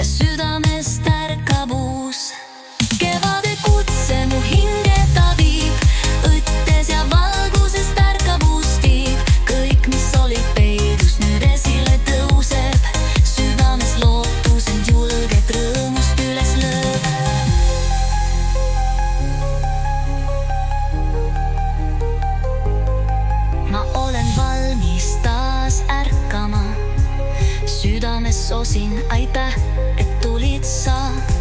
südamest ärkab uus. Kevade kutse mu hinge ta viib, õttes ja valgusest ärkab uus tiib. Kõik, mis oli peidus, nüüd esile tõuseb, südames lootus end julget rõõmust üles lööb. Ma olen valmis taas ärkama, südames sosin aitäh, et tulid sa.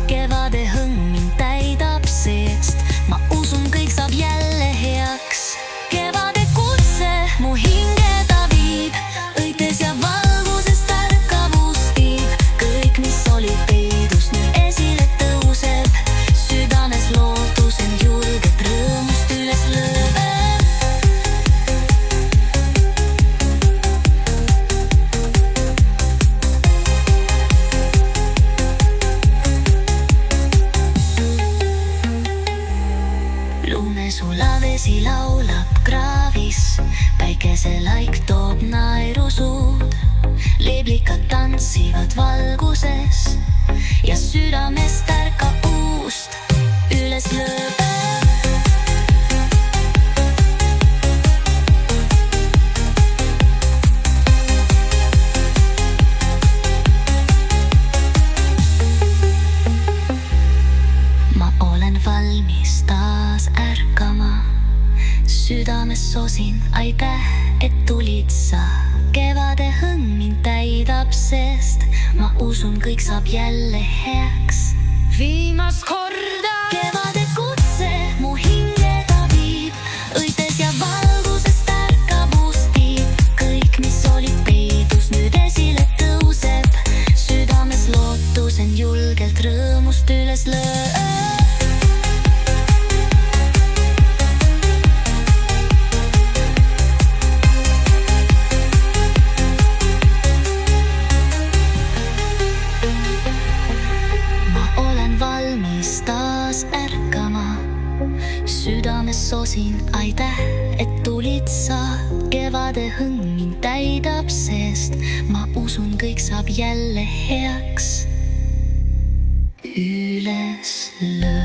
Kevade hõng mind täidab seest, ma usun, kõik saab jälle heaks. Kevade kutse mu hinge ta viib, õites ja valgusest ärkab uus tiib. Kõik, mis oli peidus, nüüd esile tõuseb, südames lootus end julget rõõmust üles lööb. Lumesulaavesi laulab kraavis, päikeselaik toob naeru suud. Liblikad tantsivad valguses ja südamest ärkab uust üles lööb. Ma olen valmis taas ärkama, südames sosin aitäh, et tulid sa. Kevade hõng mind täidab seest, ma usun, kõik saab jälle heaks. Viimast korda kevade kutse mu hinge ta viib, õites ja valgusest ärkab uus tiib. Kõik, mis oli peidus, nüüd esile tõuseb, südames lootus end julgelt rõõmust üles lööb. Südames sosin aitäh, et tulid sa. Kevade hõng mind täidab seest, ma usun, kõik saab jälle heaks üles lööb.